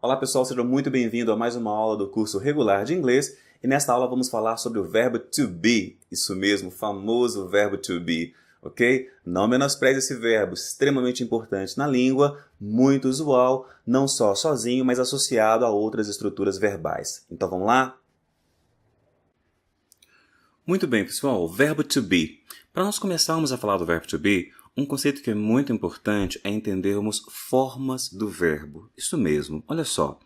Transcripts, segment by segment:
Olá pessoal, sejam muito bem-vindos a mais uma aula do curso regular de inglês e nesta aula vamos falar sobre o verbo to be, isso mesmo, o famoso verbo to be, ok? Não menospreze esse verbo, extremamente importante na língua, muito usual, não só sozinho, mas associado a outras estruturas verbais. Então vamos lá? Muito bem pessoal, o verbo to be. Para nós começarmos a falar do verbo to be, um conceito que é muito importante é entendermos formas do verbo. Isso mesmo, olha só.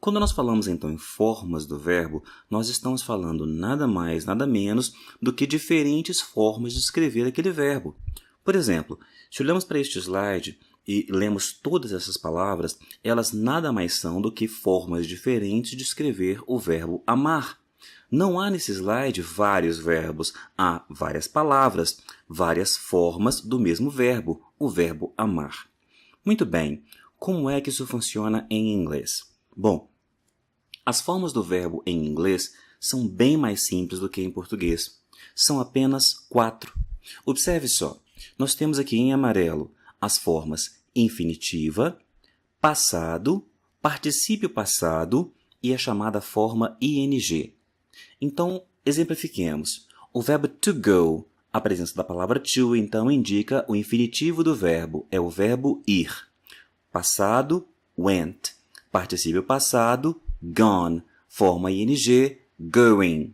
Quando nós falamos então em formas do verbo, nós estamos falando nada mais, nada menos do que diferentes formas de escrever aquele verbo. Por exemplo, se olhamos para este slide e lemos todas essas palavras, elas nada mais são do que formas diferentes de escrever o verbo amar. Não há nesse slide vários verbos, há várias palavras, várias formas do mesmo verbo, o verbo amar. Muito bem, como é que isso funciona em inglês? Bom, as formas do verbo em inglês são bem mais simples do que em português. São apenas 4. Observe só, nós temos aqui em amarelo as formas infinitiva, passado, particípio passado e a chamada forma ing. Então, exemplifiquemos. O verbo to go, a presença da palavra to, então, indica o infinitivo do verbo, é o verbo ir. Passado, went. Particípio passado, gone. Forma ing, going.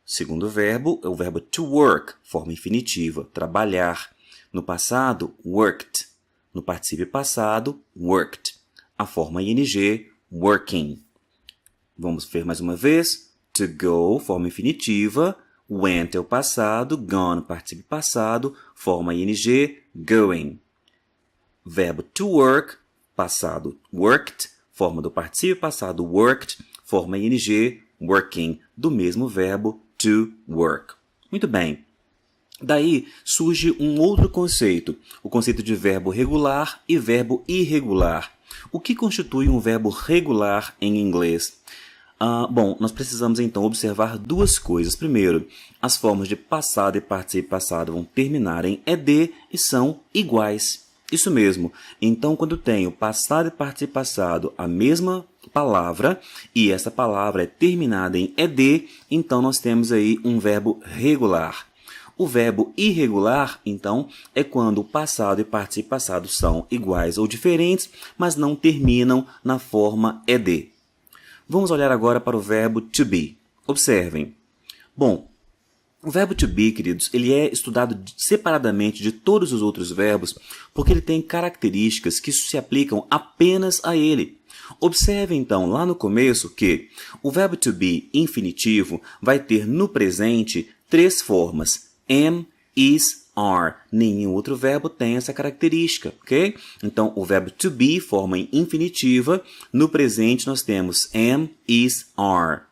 Segundo verbo é o verbo to work, forma infinitiva, trabalhar. No passado, worked. No particípio passado, worked. A forma ing, working. Vamos ver mais uma vez. To go, forma infinitiva, went é o passado, gone, particípio passado, forma ing, going. Verbo to work, passado, worked, forma do particípio passado, worked, forma ing, working, do mesmo verbo to work. Muito bem. Daí surge um outro conceito, o conceito de verbo regular e verbo irregular. O que constitui um verbo regular em inglês? Bom, nós precisamos então observar duas coisas. Primeiro, as formas de passado e particípio passado vão terminar em ed e são iguais. Isso mesmo. Então, quando tenho passado e particípio passado a mesma palavra e essa palavra é terminada em ed, então nós temos aí um verbo regular. O verbo irregular, então, é quando o passado e particípio passado são iguais ou diferentes, mas não terminam na forma ed. Vamos olhar agora para o verbo to be. Observem. Bom, o verbo to be, queridos, ele é estudado separadamente de todos os outros verbos porque ele tem características que se aplicam apenas a ele. Observe, então, lá no começo que o verbo to be infinitivo vai ter no presente 3 formas. Am, is, are. Nenhum outro verbo tem essa característica, ok? Então, o verbo to be forma em infinitiva. No presente, nós temos am, is, are.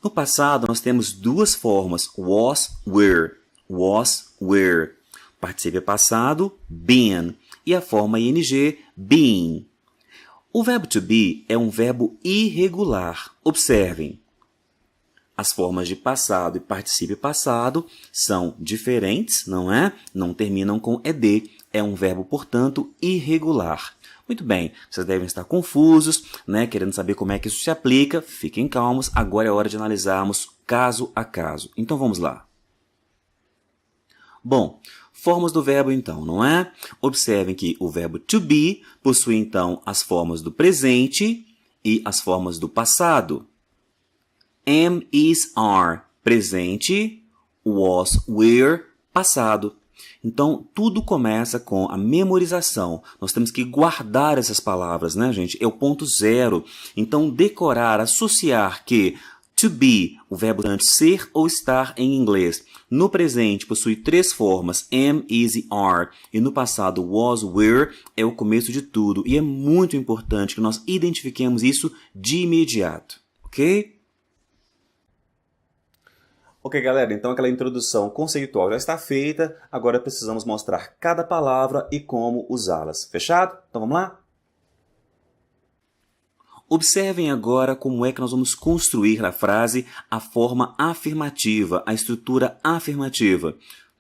No passado, nós temos 2 formas, was, were. Was, were. Particípio passado, been. E a forma ing, been. O verbo to be é um verbo irregular. Observem. As formas de passado e particípio passado são diferentes, não é? Não terminam com ed. É um verbo, portanto, irregular. Muito bem, vocês devem estar confusos, né? Querendo saber como é que isso se aplica. Fiquem calmos, agora é hora de analisarmos caso a caso. Então vamos lá. Bom, formas do verbo então, não é? Observem que o verbo to be possui então as formas do presente e as formas do passado. Am, is, are, presente, was, were, passado. Então, tudo começa com a memorização. Nós temos que guardar essas palavras, né, gente? É o ponto 0. Então, decorar, associar que to be, o verbo tanto ser ou estar em inglês, no presente possui 3 formas, am, is e are, e no passado was, were, é o começo de tudo. E é muito importante que nós identifiquemos isso de imediato, ok? Ok, galera, então aquela introdução conceitual já está feita, agora precisamos mostrar cada palavra e como usá-las. Fechado? Então vamos lá? Observem agora como é que nós vamos construir na frase a forma afirmativa, a estrutura afirmativa.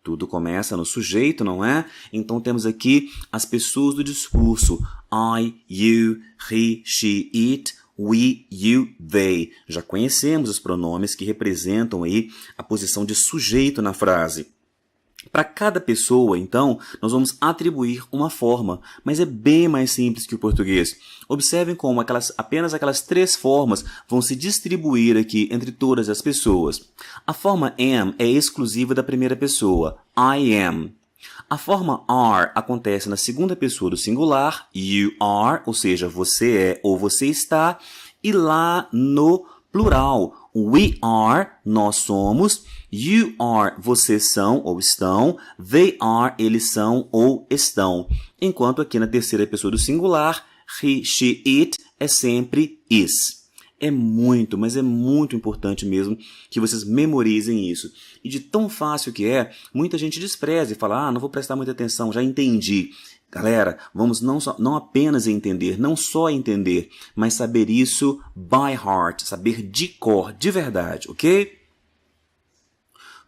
Tudo começa no sujeito, não é? Então temos aqui as pessoas do discurso. I, you, he, she, it, we, you, they. Já conhecemos os pronomes que representam aí a posição de sujeito na frase. Para cada pessoa, então, nós vamos atribuir uma forma, mas é bem mais simples que o português. Observem como apenas aquelas 3 formas vão se distribuir aqui entre todas as pessoas. A forma am é exclusiva da primeira pessoa, I am. A forma are acontece na segunda pessoa do singular, you are, ou seja, você é ou você está, e lá no plural, we are, nós somos, you are, vocês são ou estão, they are, eles são ou estão. Enquanto aqui na terceira pessoa do singular, he, she, it é sempre is. É muito, mas é muito importante mesmo que vocês memorizem isso. E de tão fácil que é, muita gente despreza e fala, não vou prestar muita atenção, já entendi. Galera, vamos não apenas entender, não só entender, mas saber isso by heart, saber de cor, de verdade, ok?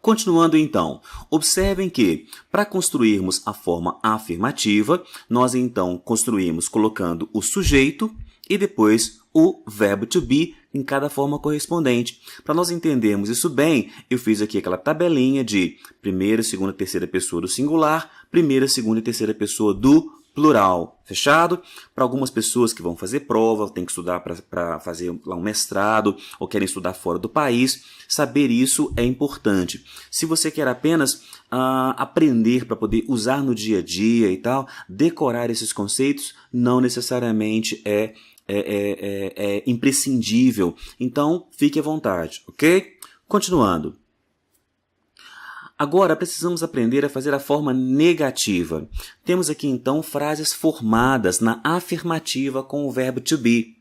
Continuando então, observem que, para construirmos a forma afirmativa, nós então construímos colocando o sujeito e depois o verbo to be em cada forma correspondente. Para nós entendermos isso bem, eu fiz aqui aquela tabelinha de primeira, segunda, terceira pessoa do singular, primeira, segunda e terceira pessoa do plural. Fechado? Para algumas pessoas que vão fazer prova, tem que estudar para fazer lá um mestrado ou querem estudar fora do país, saber isso é importante. Se você quer apenas aprender para poder usar no dia a dia e tal, decorar esses conceitos não necessariamente é imprescindível. Então, fique à vontade, ok? Continuando. Agora, precisamos aprender a fazer a forma negativa. Temos aqui, então, frases formadas na afirmativa com o verbo to be.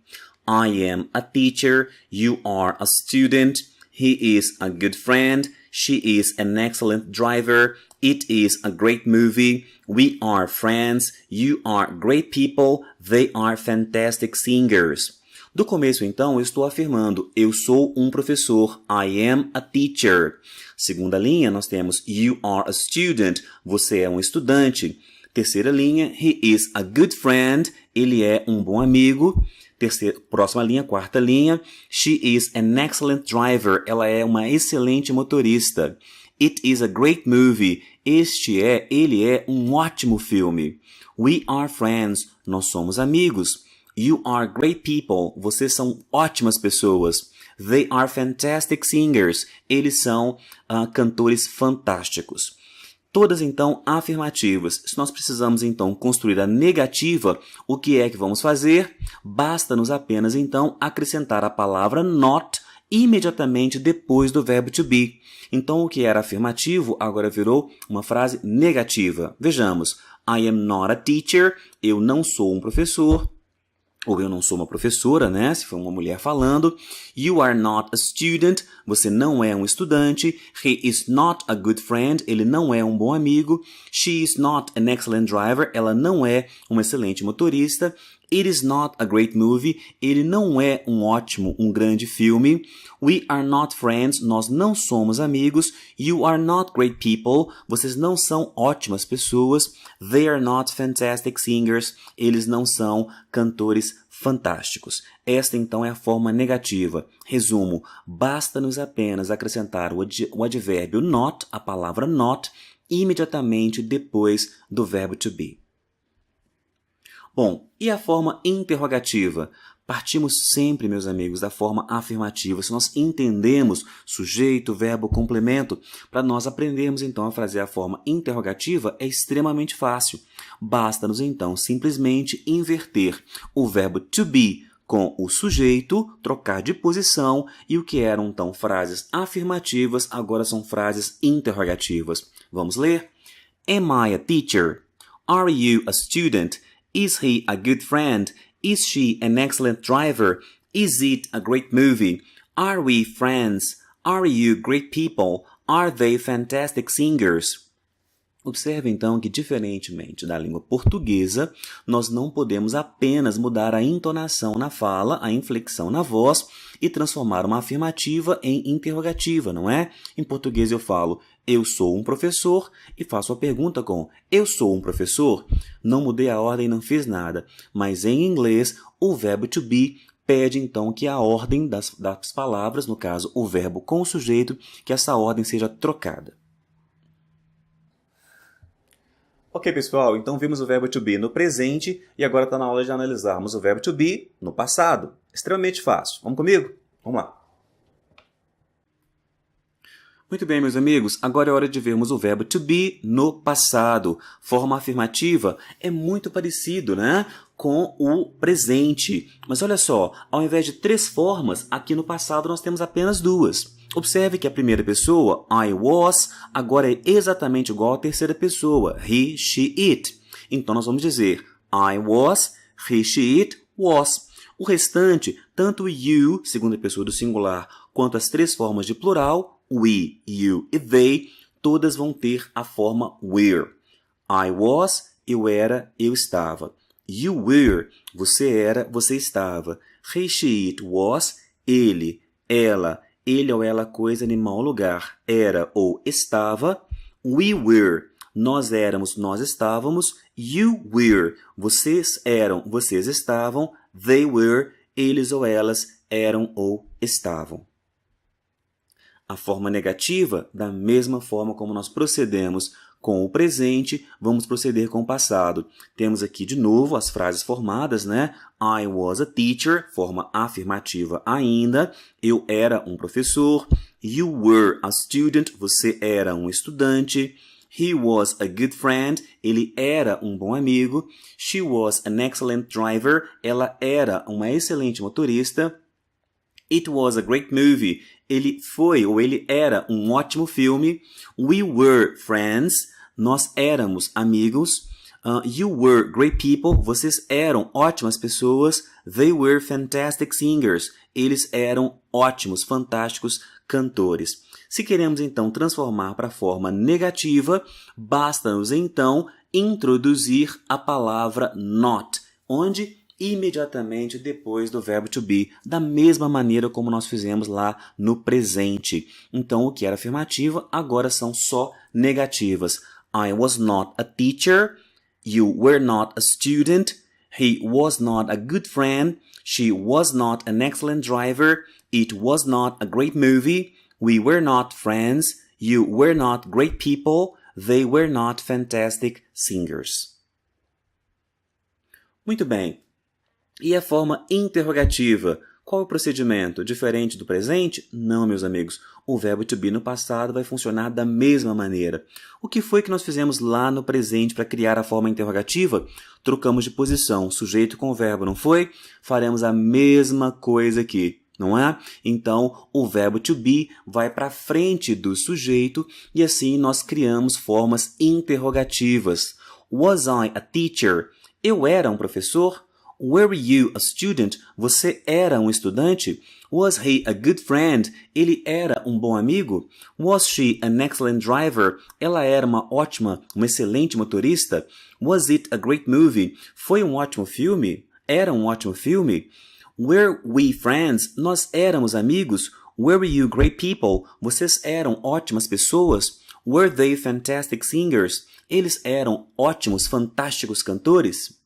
I am a teacher, you are a student, he is a good friend, she is an excellent driver, it is a great movie, we are friends, you are great people, they are fantastic singers. Do começo, então, eu estou afirmando, eu sou um professor, I am a teacher. Segunda linha, nós temos, you are a student, você é um estudante. Terceira linha, he is a good friend, ele é um bom amigo. Próxima linha, quarta linha, she is an excellent driver, ela é uma excelente motorista. It is a great movie, ele é um ótimo filme. We are friends, nós somos amigos. You are great people, vocês são ótimas pessoas. They are fantastic singers, eles são cantores fantásticos. Todas, então, afirmativas. Se nós precisamos, então, construir a negativa, o que é que vamos fazer? Basta-nos apenas, então, acrescentar a palavra not imediatamente depois do verbo to be. Então, o que era afirmativo agora virou uma frase negativa. Vejamos. I am not a teacher, eu não sou um professor. Ou eu não sou uma professora, né? Se for uma mulher falando. You are not a student. Você não é um estudante. He is not a good friend. Ele não é um bom amigo. She is not an excellent driver. Ela não é uma excelente motorista. It is not a great movie. Ele não é um grande filme. We are not friends. Nós não somos amigos. You are not great people. Vocês não são ótimas pessoas. They are not fantastic singers. Eles não são cantores fantásticos. Esta, então, é a forma negativa. Resumo, basta-nos apenas acrescentar o advérbio not, a palavra not, imediatamente depois do verbo to be. Bom, e a forma interrogativa? Partimos sempre, meus amigos, da forma afirmativa. Se nós entendemos sujeito, verbo, complemento, para nós aprendermos então a fazer a forma interrogativa é extremamente fácil. Basta-nos então simplesmente inverter o verbo to be com o sujeito, trocar de posição, e o que eram então frases afirmativas agora são frases interrogativas. Vamos ler? Am I a teacher? Are you a student? Is he a good friend? Is she an excellent driver? Is it a great movie? Are we friends? Are you great people? Are they fantastic singers? Observe então que, diferentemente da língua portuguesa, nós não podemos apenas mudar a entonação na fala, a inflexão na voz e transformar uma afirmativa em interrogativa, não é? Em português eu falo, eu sou um professor e faço a pergunta com eu sou um professor. Não mudei a ordem, não fiz nada. Mas em inglês, o verbo to be pede então que a ordem das palavras, no caso o verbo com o sujeito, que essa ordem seja trocada. Ok, pessoal, então vimos o verbo to be no presente e agora está na hora de analisarmos o verbo to be no passado. Extremamente fácil. Vamos comigo? Vamos lá. Muito bem, meus amigos, agora é hora de vermos o verbo to be no passado. Forma afirmativa é muito parecido, né, com o presente. Mas olha só, ao invés de 3 formas, aqui no passado nós temos apenas 2. Observe que a primeira pessoa, I was, agora é exatamente igual à terceira pessoa, he, she, it. Então nós vamos dizer I was, he, she, it, was. O restante, tanto o you, segunda pessoa do singular, quanto as 3 formas de plural, we, you e they, todas vão ter a forma were. I was, eu era, eu estava. You were, você era, você estava. He, she, it was, ele, ela, ele ou ela, coisa, animal, lugar, era ou estava. We were, nós éramos, nós estávamos. You were, vocês eram, vocês estavam. They were, eles ou elas eram ou estavam. A forma negativa, da mesma forma como nós procedemos com o presente, vamos proceder com o passado. Temos aqui de novo as frases formadas, né? I was a teacher, forma afirmativa ainda. Eu era um professor. You were a student, você era um estudante. He was a good friend, ele era um bom amigo. She was an excellent driver, ela era uma excelente motorista. It was a great movie, ele foi ou ele era um ótimo filme. We were friends, nós éramos amigos. You were great people, vocês eram ótimas pessoas. They were fantastic singers, eles eram ótimos, fantásticos cantores. Se queremos então transformar para a forma negativa, basta-nos então introduzir a palavra not, onde imediatamente depois do verbo to be, da mesma maneira como nós fizemos lá no presente. Então, o que era afirmativa, agora são só negativas. I was not a teacher. You were not a student. He was not a good friend. She was not an excellent driver. It was not a great movie. We were not friends. You were not great people. They were not fantastic singers. Muito bem. E a forma interrogativa? Qual é o procedimento? Diferente do presente? Não, meus amigos. O verbo to be no passado vai funcionar da mesma maneira. O que foi que nós fizemos lá no presente para criar a forma interrogativa? Trocamos de posição, sujeito com verbo, não foi? Faremos a mesma coisa aqui, não é? Então, o verbo to be vai para frente do sujeito e assim nós criamos formas interrogativas. Was I a teacher? Eu era um professor? Were you a student? Você era um estudante? Was he a good friend? Ele era um bom amigo? Was she an excellent driver? Ela era uma excelente motorista? Was it a great movie? Foi um ótimo filme? Era um ótimo filme? Were we friends? Nós éramos amigos? Were you great people? Vocês eram ótimas pessoas? Were they fantastic singers? Eles eram ótimos, fantásticos cantores?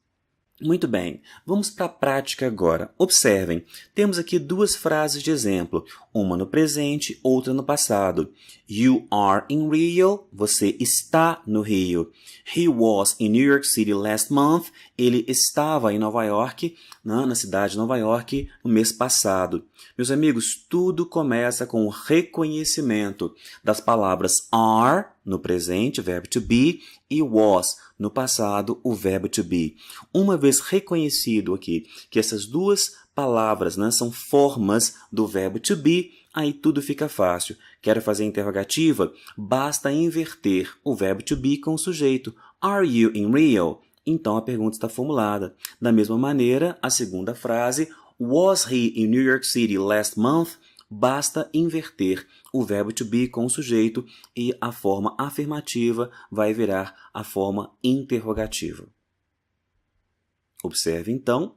Muito bem, vamos para a prática agora. Observem, temos aqui 2 frases de exemplo, uma no presente, outra no passado. You are in Rio, você está no Rio. He was in New York City last month, ele estava em Nova York, na cidade de Nova York, no mês passado. Meus amigos, tudo começa com o reconhecimento das palavras are, no presente, o verbo to be, e was, no passado, o verbo to be. Uma vez reconhecido aqui que essas 2 palavras, né, são formas do verbo to be, aí tudo fica fácil. Quero fazer interrogativa? Basta inverter o verbo to be com o sujeito. Are you in Rio? Então a pergunta está formulada. Da mesma maneira, a segunda frase, was he in New York City last month? basta inverter o verbo to be com o sujeito e a forma afirmativa vai virar a forma interrogativa. Observe, então,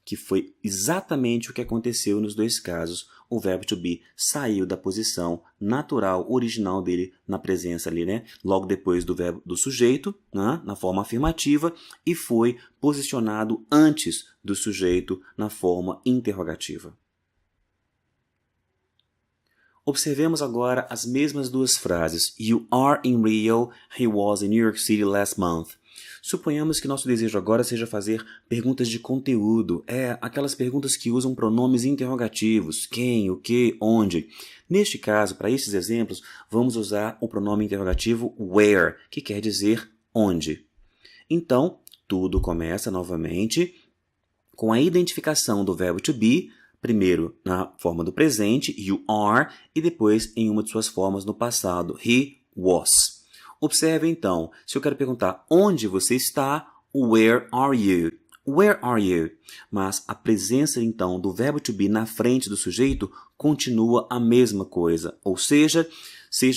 que foi exatamente o que aconteceu nos dois casos. O verbo to be saiu da posição natural, original dele na presença ali, né? Logo depois do verbo do sujeito, né? Na forma afirmativa, e foi posicionado antes do sujeito na forma interrogativa. Observemos agora as mesmas duas frases. You are in Rio, he was in New York City last month. Suponhamos que nosso desejo agora seja fazer perguntas de conteúdo, aquelas perguntas que usam pronomes interrogativos, quem, o que, onde. Neste caso, para estes exemplos, vamos usar o pronome interrogativo where, que quer dizer onde. Então, tudo começa novamente com a identificação do verbo to be, primeiro na forma do presente, you are, e depois em uma de suas formas no passado, he was. Observe então, se eu quero perguntar onde você está, where are you? Where are you? Mas a presença então do verbo to be na frente do sujeito continua a mesma coisa, ou seja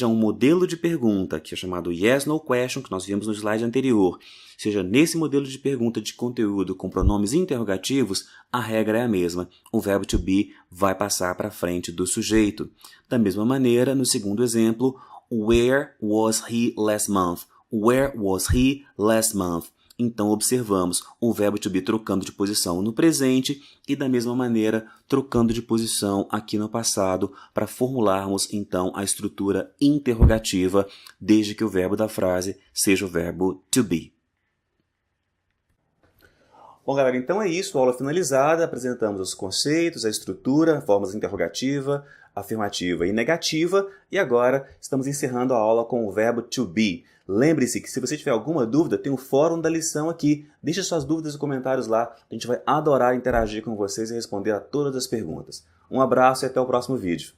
um modelo de pergunta, que é chamado yes, no question, que nós vimos no slide anterior, seja nesse modelo de pergunta de conteúdo com pronomes interrogativos, a regra é a mesma. O verbo to be vai passar para frente do sujeito. Da mesma maneira, no segundo exemplo, where was he last month? Where was he last month? Então, observamos o verbo to be trocando de posição no presente e, da mesma maneira, trocando de posição aqui no passado para formularmos, então, a estrutura interrogativa, desde que o verbo da frase seja o verbo to be. Bom, galera, então é isso. Aula finalizada. Apresentamos os conceitos, a estrutura, formas interrogativa, afirmativa e negativa. E agora estamos encerrando a aula com o verbo to be. Lembre-se que se você tiver alguma dúvida, tem o fórum da lição aqui. Deixe suas dúvidas e comentários lá. A gente vai adorar interagir com vocês e responder a todas as perguntas. Um abraço e até o próximo vídeo.